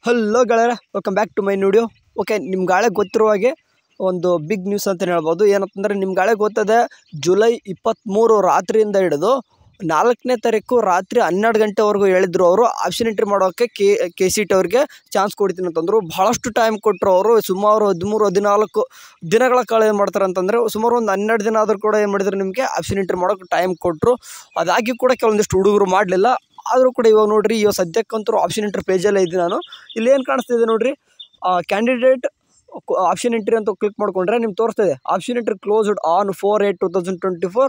Hello ಗೆಳೆಯರೆ, welcome back to my video. Okay, ನಿಮ್ಗಾಳೆ ಗೊತ್ತಿರುವ ಹಾಗೆ ಒಂದು ಬಿಗ್ ನ್ಯೂಸ್ ಅಂತಲೇ ಹೇಳ್ಬೋದು. ಏನಂತಂದರೆ ನಿಮ್ಗಾಳೆ ಗೊತ್ತದೆ, ಜುಲೈ 23 ರಾತ್ರಿಯಿಂದ ಹಿಡಿದು 4ನೇ ತಾರೀಕು ರಾತ್ರಿ 12 ಗಂಟೆವರೆಗೂ ಹೇಳಿದ್ರು. ಅವರು ಆಪ್ಷನ್ ಎಂಟ್ರಿ ಮಾಡೋಕ್ಕೆ ಕೆ ಸಿ ಟಿ ಅವ್ರಿಗೆ ಚಾನ್ಸ್ ಕೊಡ್ತೀನಿ ಅಂತಂದರು. ಭಾಳಷ್ಟು ಟೈಮ್ ಕೊಟ್ಟರು. ಅವರು ಸುಮಾರು 13-14 ದಿನಗಳ ಕಾಲ ಏನು ಮಾಡ್ತಾರೆ ಅಂತಂದರೆ, ಸುಮಾರು ಒಂದು 12 ದಿನ ಆದರೂ ಕೂಡ ಏನು ಮಾಡಿದ್ರು, ನಿಮಗೆ ಆಪ್ಷನ್ ಎಂಟ್ರಿ ಮಾಡೋಕ್ಕೆ ಟೈಮ್ ಕೊಟ್ಟರು. ಅದಾಗಿ ಕೂಡ ಕೆಲವೊಂದಿಷ್ಟು ಹುಡುಗರು ಮಾಡಲಿಲ್ಲ. ಆದರೂ ಕೂಡ ಇವಾಗ ನೋಡಿರಿ, ಇವಾಗ ಸದ್ಯಕ್ಕಂತೂ ಆಪ್ಷನ್ ಎಂಟ್ರಿ ಪೇಜಲ್ಲೇ ಇದ್ದೀನಿ ನಾನು. ಇಲ್ಲೇನು ಕಾಣಿಸ್ತಿದೆ ನೋಡಿರಿ, ಕ್ಯಾಂಡಿಡೇಟ್ ಆಪ್ಷನ್ ಎಂಟ್ರಿ ಅಂತ ಕ್ಲಿಕ್ ಮಾಡಿಕೊಂಡ್ರೆ ನಿಮ್ಗೆ ತೋರಿಸ್ತಿದೆ ಆಪ್ಷನ್ ಎಂಟ್ರಿ ಕ್ಲೋಸ್ಡ್ ಆನ್ 4/8/2024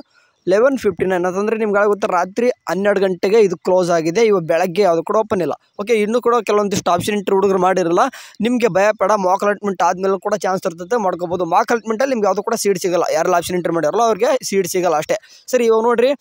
11:59 ಅಂತಂದರೆ ನಿಮ್ಗೆ ಗೊತ್ತಾ, ರಾತ್ರಿ 12 ಗಂಟೆಗೆ ಇದು ಕ್ಲೋಸ್ ಆಗಿದೆ. ಇವಾಗ ಬೆಳಗ್ಗೆ ಯಾವುದು ಕೂಡ ಓಪನ್ ಇಲ್ಲ. ಓಕೆ, ಇನ್ನೂ ಕೂಡ ಕೆಲವೊಂದಿಷ್ಟು ಆಪ್ಷನ್ ಎಂಟ್ರಿ ಹುಡುಗರು ಮಾಡಿರಲ್ಲ. ನಿಮಗೆ ಭಯಪಡ, ಮಾಕ್ ಅಲಾಟ್ಮೆಂಟ್ ಆದಮೇಲೆ ಕೂಡ ಚಾನ್ಸ್ ಇರ್ತದೆ, ಮಾಡ್ಕೋಬೋದು. ಮಾಕ್ ಅಲಾಟ್ಮೆಂಟಲ್ಲಿ ನಿಮ್ಗೆ ಯಾವುದು ಕೂಡ ಸೀಟ್ ಸಿಗೋಲ್ಲ. ಯಾರೆಲ್ಲ ಆಪ್ಷನ್ ಎಂಟ್ರಿ ಮಾಡಿರಲ್ಲ ಅವ್ರಿಗೆ ಸೀಟ್ ಸಿಗೋಲ್ಲ ಅಷ್ಟೇ. ಸರಿ, ಇವಾಗ ನೋಡಿರಿ,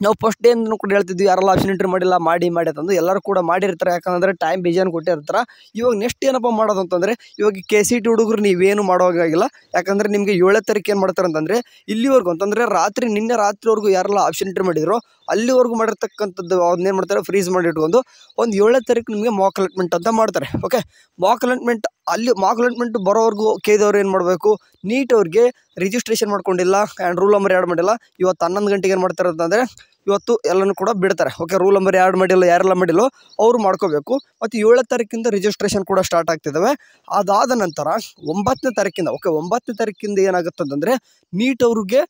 ನಾವು ಫಸ್ಟ್ ಡೇ ಕೂಡ ಹೇಳ್ತಿದ್ವಿ ಯಾರೆಲ್ಲ ಆಪ್ಷನ್ ಎಂಟ್ರಿ ಮಾಡಿಲ್ಲ ಮಾಡಿ ಅಂತಂದು. ಎಲ್ಲರೂ ಕೂಡ ಮಾಡಿರ್ತಾರೆ, ಯಾಕಂದರೆ ಟೈಮ್ ಬೇಜಾನ್ ಕೊಟ್ಟಿರ್ತಾರೆ. ಇವಾಗ ನೆಕ್ಸ್ಟ್ ಏನಪ್ಪ ಮಾಡೋದು ಅಂತಂದರೆ, ಇವಾಗ ಕೆ ಸಿ ಟಿ ಹುಡುಗರು ನೀವೇನು ಮಾಡೋಕ್ಕಾಗಿಲ್ಲ. ಯಾಕಂದರೆ ನಿಮಗೆ 7ನೇ ತಾರೀಕು ಏನು ಮಾಡ್ತಾರೆ ಅಂತಂದರೆ, ಇಲ್ಲಿವರೆಗೂ ಅಂತಂದರೆ ನಿನ್ನೆ ರಾತ್ರಿವರೆಗೂ ಯಾರೆಲ್ಲ ಆಪ್ಷನ್ ಎಂಟ್ರಿ ಮಾಡಿದ್ರು ಅಲ್ಲಿವರೆಗೂ ಮಾಡಿರ್ತಕ್ಕಂಥದ್ದು ಅದನ್ನೇನು ಮಾಡ್ತಾರೆ, ಫ್ರೀಸ್ ಮಾಡಿ ಇಟ್ಕೊಂಡು ಒಂದು 7ನೇ ತಾರೀಕು ನಿಮಗೆ ಮಾಕ್ ಅಲಾಟ್ಮೆಂಟ್ ಅಂತ ಮಾಡ್ತಾರೆ. ಓಕೆ, ಮಾಕ್ ಅಲಾಟ್ಮೆಂಟ್ ಬರೋವರೆಗೂ ಕೇದವ್ರು ಏನು ಮಾಡಬೇಕು, ನೀಟ್ ಅವ್ರಿಗೆ ರಿಜಿಸ್ಟ್ರೇಷನ್ ಮಾಡ್ಕೊಂಡಿಲ್ಲ ಆ್ಯಂಡ್ ರೂಲ್ ನಂಬರ್ ಆ್ಯಡ್ ಮಾಡಿಲ್ಲ. ಇವತ್ತು 11 ಗಂಟೆಗೆ ಏನು ಮಾಡ್ತಾರೆ ಅಂತಂದರೆ, ಇವತ್ತು ಎಲ್ಲನೂ ಕೂಡ ಬಿಡ್ತಾರೆ. ಓಕೆ, ರೂಲ್ ನಂಬರ್ ಆ್ಯಡ್ ಮಾಡಿಲ್ಲ, ಯಾರೆಲ್ಲ ಮಾಡಿಲ್ಲೋ ಅವರು ಮಾಡ್ಕೋಬೇಕು. ಮತ್ತು 7ನೇ ತಾರೀಕಿಂದ ರಿಜಿಸ್ಟ್ರೇಷನ್ ಕೂಡ ಸ್ಟಾರ್ಟ್ ಆಗ್ತಿದ್ದಾವೆ. ಅದಾದ ನಂತರ 9ನೇ ತಾರೀಕಿಂದ, ಓಕೆ 9ನೇ ತಾರೀಕಿಂದ ಏನಾಗುತ್ತೆ ಅಂತಂದರೆ, ನೀಟ್ ಅವ್ರಿಗೆ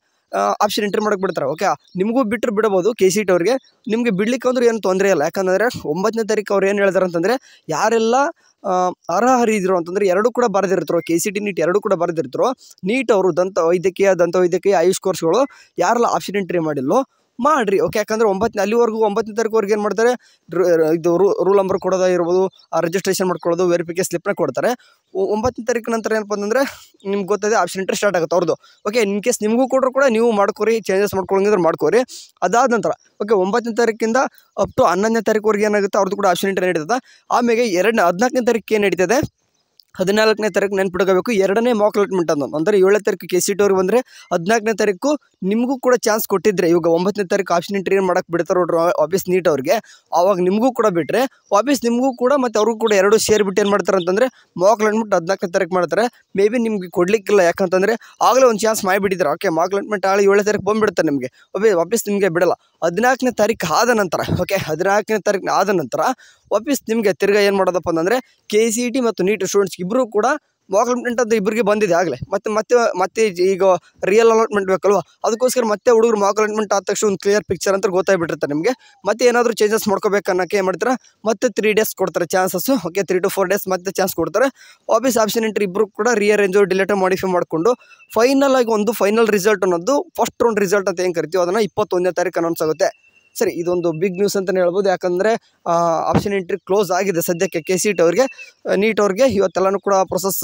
ಆಪ್ಷನ್ ಎಂಟ್ರಿ ಮಾಡೋಕ್ಕೆ ಬಿಡ್ತಾರೆ. ಓಕೆ, ನಿಮಗೂ ಬಿಟ್ಟರು ಬಿಡ್ಬೋದು ಕೆ ಸಿ ಟಿ ಅವ್ರಿಗೆ. ನಿಮಗೆ ಬಿಡ್ಲಿಕ್ಕೆ ಅಂದ್ರೆ ಏನು ತೊಂದರೆ ಇಲ್ಲ. ಯಾಕಂದರೆ 9ನೇ ತಾರೀಕು ಅವ್ರು ಏನು ಹೇಳ್ತಾರೆ ಅಂತಂದರೆ, ಯಾರೆಲ್ಲ ಅರ್ಹರಿದ್ರು ಅಂತಂದರೆ ಎರಡೂ ಕೂಡ ಬರೆದಿರ್ತಾರೋ, ಕೆ ಸಿ ಟಿ ನೀಟ್ ಎರಡೂ ಕೂಡ ಬರೆದಿರ್ತಾರೋ, ನೀಟ್ ಅವರು ದಂತ ವೈದ್ಯಕೀಯ ಆಯುಷ್ ಕೋರ್ಸ್ಗಳು ಯಾರೆಲ್ಲ ಆಪ್ಷನ್ ಎಂಟ್ರಿ ಮಾಡಿಲ್ಲೋ ಮಾಡಿರಿ. ಓಕೆ, ಯಾಕಂದರೆ 9ನೇ ತಾರೀಕುವರೆಗೆ ಏನು ಮಾಡ್ತಾರೆ, ಇದು ರೂಲ್ ನಂಬರ್ ಕೊಡೋದು ಇರ್ಬೋದು, ರಿಜಿಸ್ಟ್ರೇಷನ್ ಮಾಡ್ಕೊಳ್ಳೋದು, ವೆರಿಫಿಕೇಷನ್ ಸ್ಲಿಪ್ನ ಕೊಡ್ತಾರೆ. 9ನೇ ತಾರೀಕು ನಂತರ ಏನಪ್ಪ ಅಂತಂದರೆ, ನಿಮ್ಗೆ ಗೊತ್ತದೆ ಆಪ್ಷನ್ ಎಂಟ್ರಿ ಸ್ಟಾರ್ಟ್ ಆಗುತ್ತೆ ಅವ್ರದ್ದು. ಓಕೆ, ಇನ್ ಕೇಸ್ ನಿಮಗೂ ಕೊಟ್ಟರು ಕೂಡ ನೀವು ಮಾಡ್ಕೊರಿ, ಚೇಂಜಸ್ ಮಾಡ್ಕೊಳ್ಳೋಂಗಿದ್ರೆ ಮಾಡ್ಕೊರಿ. ಅದಾದ ನಂತರ ಓಕೆ 9ನೇ ತಾರೀಕಿಂದ ಅಪ್ ಟು 11ನೇ ತಾರೀಕುವರೆಗೆ ಏನಾಗುತ್ತೆ, ಅವ್ರದ್ದು ಕೂಡ ಆಪ್ಷನ್ ಎಂಟ್ರಿ ನಡೀತದೆ. ಆಮೇಲೆ 14ನೇ ತಾರೀಕು ಏನು ನಡೀತದೆ, 14ನೇ ತಾರೀಕು ನೆನ್ಪಿಟ್ಕೋಬೇಕು, 2ನೇ ಮಾಕ್ ಅಲಾಟ್ಮೆಂಟ್ ಅನ್ನೋದು. ಅಂದರೆ 7ನೇ ತಾರೀಕು ಕೆ ಸಿ ಟಿ ಅವ್ರಿಗೆ ಬಂದರೆ 14ನೇ ತಾರೀಕು ನಿಮಗೂ ಕೂಡ ಚಾನ್ಸ್ ಕೊಟ್ಟಿದ್ರೆ, ಇವಾಗ 9ನೇ ತಾರೀಕು ಆಪ್ಷನ್ ಎಂಟ್ರಿ ಏನು ಮಾಡೋಕ್ಕೆ ಬಿಡ್ತಾರೆ ನೋಡ್ರಿ ವಾಪಸ್ ನೀಟ್ ಅವ್ರಿಗೆ, ಆವಾಗ ನಿಮಗೂ ಕೂಡ ಬಿಟ್ಟರೆ ವಾಪಸ್ ನಿಮಗೂ ಕೂಡ ಮತ್ತು ಅವ್ರಿಗೂ ಕೂಡ ಎರಡೂ ಸೇರಿಬಿಟ್ಟು ಏನು ಮಾಡ್ತಾರೆ ಅಂತಂದರೆ, ಮಾಕ್ ಅಲಾಟ್ಮೆಂಟ್ 14ನೇ ತಾರೀಕು ಮಾಡ್ತಾರೆ. ಮೇ ಬಿ ನಿಮಗೆ ಕೊಡಲಿಕ್ಕಿಲ್ಲ, ಯಾಕಂತಂದರೆ ಆಗಲೇ ಒಂದು ಚಾನ್ಸ್ ಮಾಡಿಬಿಟ್ಟಿದ್ದಾರೆ. ಓಕೆ, ಮಾಕ್ ಅಲಾಟ್ಮೆಂಟ್ ಆಳಿ 7ನೇ ತಾರೀಕು ಬಂದುಬಿಡ್ತಾರೆ ನಿಮಗೆ, ವಾಪಸ್ ನಿಮಗೆ ಬಿಡಲ್ಲ. 14ನೇ ತಾರೀಕು ಆದ ನಂತರ, ಓಕೆ 14ನೇ ತಾರೀಕು ಆದ ನಂತರ ವಾಪಸ್ ನಿಮಗೆ ತಿರ್ಗಾ ಏನು ಮಾಡೋದಪ್ಪ ಅಂತಂದರೆ, ಕೆ ಸಿ ಟಿ ಮತ್ತು ನೀಟ್ ಸ್ಟೂಡೆಂಟ್ಸ್ ಇಬ್ಬರು ಕೂಡ ಮಾಕ್ ಅಲಾಟ್ಮೆಂಟ್ ಅಂತ ಇಬ್ಬರಿಗೆ ಬಂದಿದೆ ಆಗಲೇ. ಮತ್ತೆ ಈಗ ರಿಯಲ್ ಅಲಾಟ್ಮೆಂಟ್ ಬೇಕಲ್ವ, ಅದಕ್ಕೋಸ್ಕರ ಮತ್ತೆ ಹುಡುಗರು ಮಾಕ್ ಅಲಾಟ್ಮೆಂಟ್ ಆದ ತಕ್ಷಣ ಒಂದು ಕ್ಲಿಯರ್ ಪಿಕ್ಚರ್ ಅಂತ ಗೊತ್ತಾಗ್ಬಿಟ್ಟಿರ್ತಾರೆ ನಿಮಗೆ. ಮತ್ತೆ ಏನಾದರೂ ಚೇಂಜಸ್ ಮಾಡ್ಕೋಬೇಕು ಅನ್ನೋಕ್ಕೆ ಏನು ಮಾಡ್ತಾರೆ, ಮತ್ತೆ 3 ಡೇಸ್ ಕೊಡ್ತಾರೆ ಚಾನ್ಸಸ್ಸು. ಓಕೆ, 3 to 4 ಡೇಸ್ ಮತ್ತೆ ಚಾನ್ಸ್ ಕೊಡ್ತಾರೆ. ವಾಪಸ್ ಆಪ್ಷನ್ ಎಂಟ್ರಿ ಇಬ್ಬರು ಕೂಡ ರಿಅರೇಂಜು ಡಿಲೇಟ್ ಮಾಡಿಫೈ ಮಾಡಿಕೊಂಡು ಫೈನಲ್ ಆಗಿ ಒಂದು ಫೈನಲ್ ರಿಸಲ್ಟ್ ಅನ್ನೋದು ಫಸ್ಟ್ ರೌಂಡ್ ರಿಸಲ್ಟ್ ಅಂತ ಏನು ಕರಿತೀವಿ ಅದನ್ನು 21ನೇ ತಾರೀಕು ಅನೌನ್ಸ್ ಆಗುತ್ತೆ. ಸರಿ, ಇದೊಂದು ಬಿಗ್ ನ್ಯೂಸ್ ಅಂತಲೇ ಹೇಳ್ಬೋದು. ಯಾಕಂದರೆ ಆಪ್ಷನ್ ಎಂಟ್ರಿ ಕ್ಲೋಸ್ ಆಗಿದೆ ಸದ್ಯಕ್ಕೆ ಕೆ ಸಿ ಟಿ ಅವ್ರಿಗೆ. ನೀಟ್ ಅವ್ರಿಗೆ ಇವತ್ತೆಲ್ಲನೂ ಕೂಡ ಪ್ರೊಸೆಸ್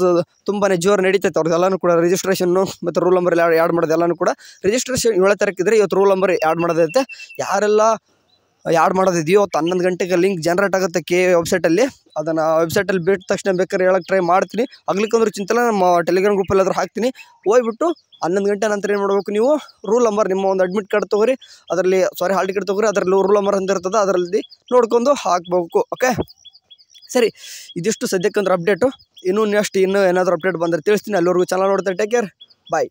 ತುಂಬಾ ಜೋರು ನಡೀತೈತೆ. ಅವ್ರದ್ದೆಲ್ಲನೂ ಕೂಡ ರಿಜಿಸ್ಟ್ರೇಷನ್ನು ಮತ್ತು ರೂಲ್ ನಂಬರ್ ಆ್ಯಡ್ ಮಾಡೋದು ಎಲ್ಲನೂ ಕೂಡ ರಿಜಿಸ್ಟ್ರೇಷನ್ 7ನೇ ತಾರೀಕು ಇದ್ದರೆ ಇವತ್ತು ರೂಲ್ ನಂಬರ್ ಆ್ಯಡ್ ಮಾಡೋದೈತೆ. ಯಾರೆಲ್ಲ ಆ್ಯಡ್ ಮಾಡೋದಿದೆಯೋ ಅವತ್ತು 11 ಗಂಟೆಗೆ ಲಿಂಕ್ ಜನ್ರೇಟ್ ಆಗುತ್ತೆ ವೆಬ್ಸೈಟಲ್ಲಿ. ಅದನ್ನು ವೆಬ್ಸೈಟಲ್ಲಿ ಬಿಟ್ಟ ತಕ್ಷಣ ಬೇಕಾದ್ರೆ ಹೇಳಕ್ಕೆ ಟ್ರೈ ಮಾಡ್ತೀನಿ. ಆಗ್ಲಿಕ್ಕಂದ್ರೆ ಚಿಂತಲ್ಲ, ನಮ್ಮ ಟೆಲಿಗ್ರಾಮ್ ಗ್ರೂಪಲ್ಲಿ ಆದರೂ ಹಾಕ್ತೀನಿ. ಹೋಗ್ಬಿಟ್ಟು 11 ಗಂಟೆ ನಂತರ ಏನು ಮಾಡಬೇಕು, ನೀವು ರೂಲ್ ನಂಬರ್ ನಿಮ್ಮ ಒಂದು ಅಡ್ಮಿಟ್ ಕಾರ್ಡ್ ತೊಗೊರಿ, ಅದರಲ್ಲಿ ಹಾಲ್ ಟಿಕೆಟ್ ತೊಗೊರಿ, ಅದರಲ್ಲಿ ರೂಲ್ ನಂಬರ್ ಅಂತ ಇರ್ತದೆ, ಅದರಲ್ಲಿ ನೋಡ್ಕೊಂಡು ಹಾಕಬೇಕು. ಓಕೆ, ಸರಿ, ಇದಿಷ್ಟು ಸದ್ಯಕ್ಕಂದ್ರೆ ಅಪ್ಡೇಟು. ಇನ್ನೂ ಏನಾದರೂ ಅಪ್ಡೇಟ್ ಬಂದರೆ ತಿಳಿಸ್ತೀನಿ. ಅಲ್ಲಿವರೆಗೂ ಚಾನಲ್ ನೋಡ್ತಾರೆ. ಟೇಕ್ ಕೇರ್, ಬಾಯ್.